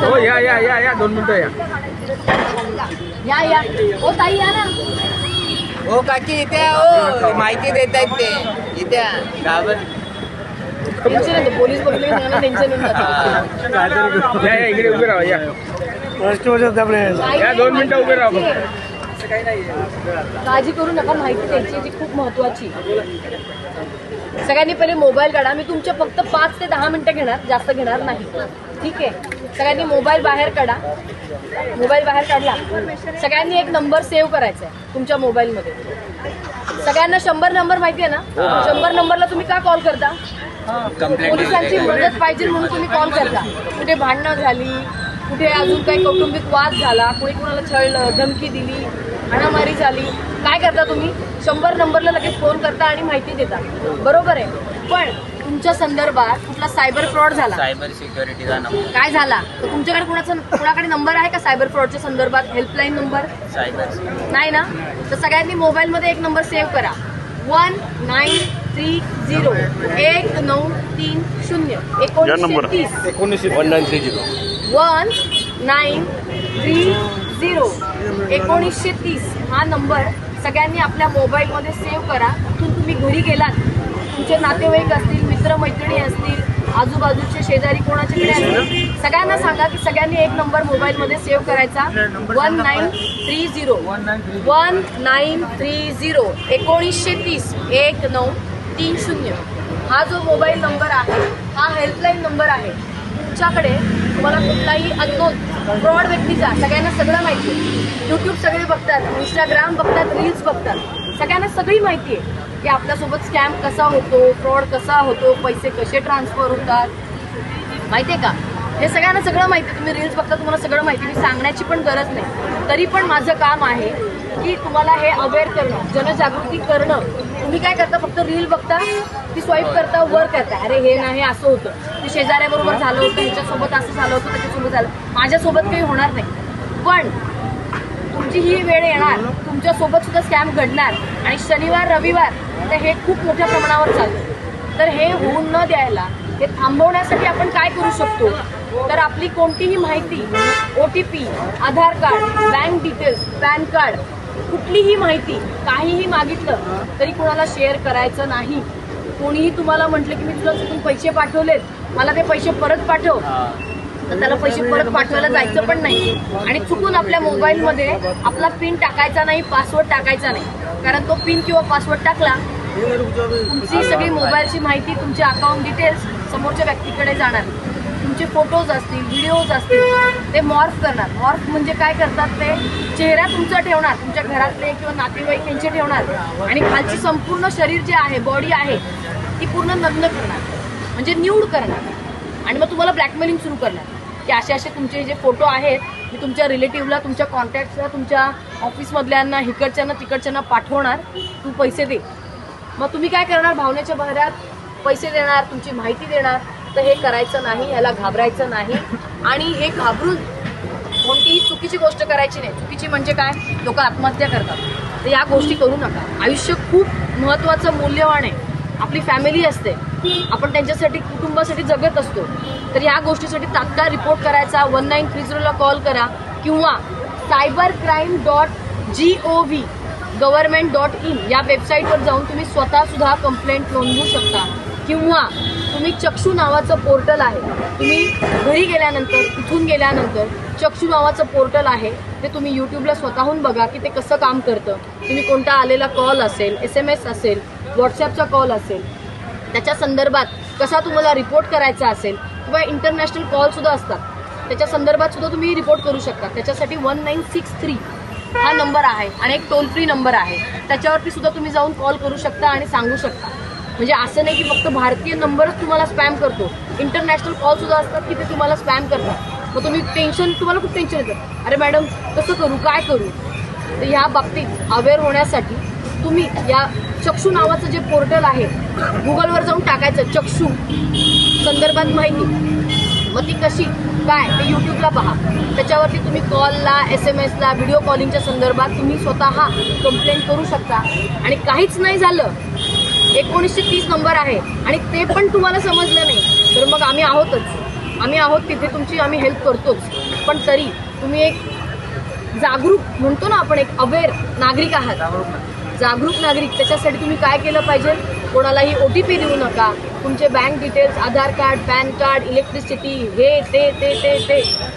हो या 2 मिनिटं या ओ ताई या ना. हो काकी इथे हो माहिती देत आहेत ते इथे गावात. टेन्शन येतं पोलीस बघितले की टेन्शन येऊन जातं. या इकडे उभे राहा या 2 मिनिटं उभे राहा. काळजी करू नका, माहिती द्यायची जी खूप महत्वाची. सगळ्यांनी पहिले मोबाईल काढा. मी तुमचे फक्त 5 ते 10 मिनिटं घेणार, जास्त घेणार नाही. ठीक आहे, सगळ्यांनी मोबाईल बाहेर काढा. मोबाईल बाहेर काढला. सगळ्यांनी एक नंबर सेव्ह करायचा आहे तुमच्या मोबाईलमध्ये. सगळ्यांना 100 नंबर माहिती आहे ना? 100 नंबरला तुम्ही का कॉल करता? पोलिसांची मदत पाहिजे म्हणून तुम्ही कॉल करता. कुठे भांडणं झाली, कुठे अजून काही कौटुंबिक वाद झाला, कोणी कोणाला छळलं, धमकी दिली, हाणामारी झाली, काय करता तुम्ही? 100 नंबरला लगेच फोन करता आणि माहिती देता. बरोबर आहे. पण तुमच्या संदर्भात कुठला सायबर फ्रॉड झाला, सायबर सिक्युरिटीचा नंबर काय झाला तर तुमच्याकडे कोणाकडे नंबर आहे का सायबर फ्रॉडच्या संदर्भात? हेल्पलाईन नंबर सायबर नाही ना? तर सगळ्यांनी मोबाईलमध्ये एक नंबर सेव्ह करा. 1930 1930 1930 हा नंबर सगळ्यांनी आपल्या मोबाईलमध्ये सेव्ह करा. तिथून तुम्ही घरी गेलात, तुमचे नातेवाईक असतील, मित्रमैत्रिणी असतील, आजूबाजूचे शेजारी कोणाच्याकडे असतील, सगळ्यांना सांगा की सगळ्यांनी एक नंबर मोबाईलमध्ये सेव्ह करायचा. 1930 1930 1930 हा जो मोबाईल नंबर आहे हा हेल्पलाईन नंबर आहे. तुमच्याकडे तुम्हाला कुठलाही अननोन फ्रॉड व्यक्तीचा, सगळ्यांना सगळं माहिती आहे. यूट्यूब सगळे बघतात, इंस्टाग्राम बघतात, रील्स बघतात, सगळ्यांना सगळी माहिती आहे की आपल्यासोबत स्कॅम कसा होतो, फ्रॉड कसा होतो, पैसे कसे ट्रान्सफर होतात, माहिती आहे का? हे सगळ्यांना सगळं माहिती आहे. तुम्ही रील्स बघता, तुम्हाला सगळं माहिती. मी सांगण्याची पण गरज नाही. तरी पण माझं काम आहे की तुम्हाला हे अवेअर करणं, जनजागृती करणं. तुम्ही काय करता? फक्त रील बघता, ती स्वाईप करता, वर करता, अरे हे नाही असं होतं, ते शेजाऱ्याबरोबर झालं होतं, ह्याच्यासोबत असं झालं होतं, त्याच्यासोबत झालं, माझ्यासोबत काही होणार नाही. पण तुमची ही वेळ येणार, तुमच्यासोबत सुद्धा स्कॅम घडणार आणि शनिवार रविवार तर हे खूप मोठ्या प्रमाणावर चालतं. तर हे होऊन न द्यायला, हे थांबवण्यासाठी आपण काय करू शकतो? तर आपली कोणतीही माहिती, OTP, Aadhaar card, bank details, PAN card, कुठलीही माहिती काहीही मागितलं तरी कोणाला शेअर करायचं नाही. कोणीही तुम्हाला म्हटलं की मी तुला चुकून पैसे पाठवलेत, मला ते पैसे परत पाठव, तर त्याला पैसे परत पाठवायला जायचं पण नाही. आणि चुकून आपल्या मोबाईलमध्ये आपला पिन टाकायचा नाही, पासवर्ड टाकायचा नाही. कारण तो पिन किंवा पासवर्ड टाकला, तुमची सगळी मोबाईलची माहिती, तुमचे अकाउंट डिटेल्स समोरच्या व्यक्तीकडे जाणार. तुमचे फोटोज असतील, व्हिडिओज असतील, ते मॉर्फ करणार. मॉर्फ म्हणजे काय करतात? ते चेहरा तुमचा ठेवणार, तुमच्या घरातले किंवा नातेवाईक यांचे ठेवणार आणि खालची संपूर्ण शरीर जे आहे, बॉडी आहे, ती पूर्ण नग्न करणार, म्हणजे न्यूड करणार. आणि मग तुम्हाला ब्लॅकमेलिंग सुरू करणार की असे तुमचे जे फोटो आहेत मी तुमच्या रिलेटिव्हला, तुमच्या कॉन्टॅक्ट्सला, तुमच्या ऑफिसमधल्यांना, इकडच्यांना तिकडच्यांना पाठवणार, तू पैसे दे. मग तुम्ही काय करणार? भावनेच्या बहरात पैसे देणार, तुमची माहिती देणार. तर हे करायचं नाही, याला घाबरायचं नाही. आणि हे घाबरून कोणतीही चुकीची गोष्ट करायची नाही. चुकीची म्हणजे काय? लोक आत्महत्या करतात. तर या गोष्टी करू नका. आयुष्य खूप महत्त्वाचं, मूल्यवान आहे. आपली फॅमिली असते, आपण त्यांच्यासाठी, कुटुंबासाठी जगत असतो. तर या गोष्टीसाठी तात्काळ रिपोर्ट करायचा. 1930ला कॉल करा किंवा cybercrime.gov government.in या वेबसाईटवर जाऊन तुम्ही स्वतः सुद्धा कंप्लेंट नोंदवू शकता. किंवा तुम्ही चक्षू नावाचं पोर्टल आहे, तुम्ही घरी गेल्यानंतर, इथून गेल्यानंतर चक्षू नावाचं पोर्टल आहे, ते तुम्ही यूट्यूबला स्वतःहून बघा की ते कसं काम करतं. तुम्ही कोणता आलेला कॉल असेल, SMS असेल, व्हॉट्सॲपचा कॉल असेल, त्याच्या संदर्भात कसा तुम्हाला रिपोर्ट करायचा असेल, किंवा इंटरनॅशनल कॉलसुद्धा असतात, त्याच्या संदर्भात सुद्धा तुम्ही रिपोर्ट करू शकता. त्याच्यासाठी 1963 हा नंबर आहे आणि एक टोल फ्री नंबर आहे, त्याच्यावरती सुद्धा तुम्ही जाऊन कॉल करू शकता आणि सांगू शकता. म्हणजे असं नाही की फक्त भारतीय नंबरच तुम्हाला स्पॅम करतो, इंटरनॅशनल कॉल सुद्धा असतात की ते तुम्हाला स्पॅम करतात. मग तुम्हाला खूप टेन्शन येतं, अरे मॅडम कसं करू, काय करू? तर ह्या बाबतीत अवेअर होण्यासाठी तुम्ही या चक्षू नावाचं जे पोर्टल आहे, गुगलवर जाऊन टाकायचं चक्षू संदर्भात माहिती. मग ती कशी काय ते यूट्यूबला पहा. त्याच्यावरती तुम्ही कॉलला, SMS ला, व्हिडिओ कॉलिंगच्या संदर्भात तुम्ही स्वतः कंप्लेंट करू शकता. आणि काहीच नाही झालं, 1930 नंबर आहे आणि ते पण तुम्हाला समजलं नाही, तर मग आम्ही आहोतच. आम्ही आहोत तिथे तुमची आम्ही हेल्प करतोच, पण तरी तुम्ही एक जागरूक म्हणतो ना आपण, एक अवेअर नागरिक आहात, जागरूक नागरिक. त्याच्यासाठी तुम्ही काय केलं पाहिजे? कोणालाही OTP देऊ नका. तुमचे बँक डिटेल्स, आधार कार्ड, पॅन कार्ड, इलेक्ट्रिसिटी, हे ते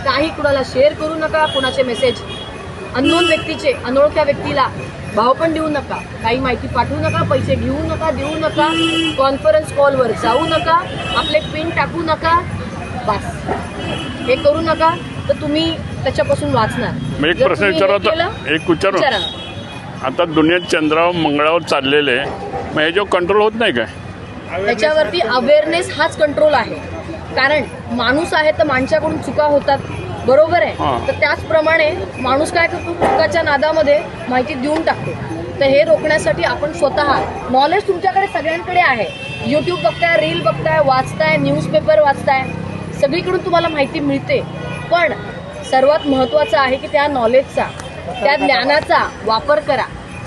काही कुणाला शेअर करू नका. कुणाचे मेसेज अननोन व्यक्तीचे, अनोळख्या व्यक्तीला भाव पण देऊ नका, काही माहिती पाठवू नका, पैसे घेऊ नका, देऊ नका, कॉन्फरन्स कॉलवर जाऊ नका, आपले पिन टाकू नका. बस हे करू नका तर तुम्ही त्याच्यापासून वाचणार. मी एक प्रश्न विचारू. आता दुनियेत चंद्रावर मंगळावर चाललेले आहे, मग हे जो कंट्रोल होत नाही काय? त्याच्यावरती अवेअरनेस हाच कंट्रोल आहे. कारण माणूस आहे तर माणसाकडून चुका होतात, बरोबर आहे. तर त्याचप्रमाणे माणूस काय करतो, चुकाच्या नादामध्ये माहिती देऊन टाकतो. तर हे रोखण्यासाठी आपण स्वतः, नॉलेज तुमच्याकडे सगळ्यांकडे आहे. यूट्यूब बघताय, रील बघताय, वाचताय, न्यूजपेपर वाचताय, सगळीकडून तुम्हाला माहिती मिळते. पण सर्वात महत्त्वाचं आहे की त्या नॉलेजचा, त्या ज्ञानाचा वापर करा.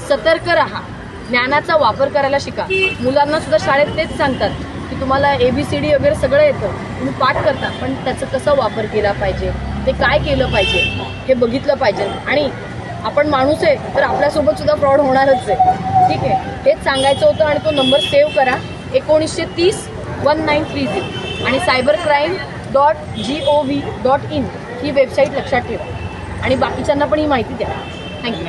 सतर्क राहा, ज्ञानाचा वापर करायला शिका. मुलांना सुद्धा शाळेत तेच सांगतात की तुम्हाला ABCD वगैरे सगळं येतं, तुम्ही पाठ करता, पण त्याचा कसा वापर केला पाहिजे, ते काय केलं पाहिजे हे बघितलं पाहिजे. आणि आपण माणूस आहे तर आपल्यासोबत सुद्धा फ्रॉड होणारच आहे, ठीक आहे. हेच सांगायचं होतं. आणि तो नंबर सेव्ह करा, 1930-1930 आणि cybercrime.gov.in ही वेबसाईट लक्षात ठेवा. आणि बाकीच्यांना पण ही माहिती द्या. थँक्यू.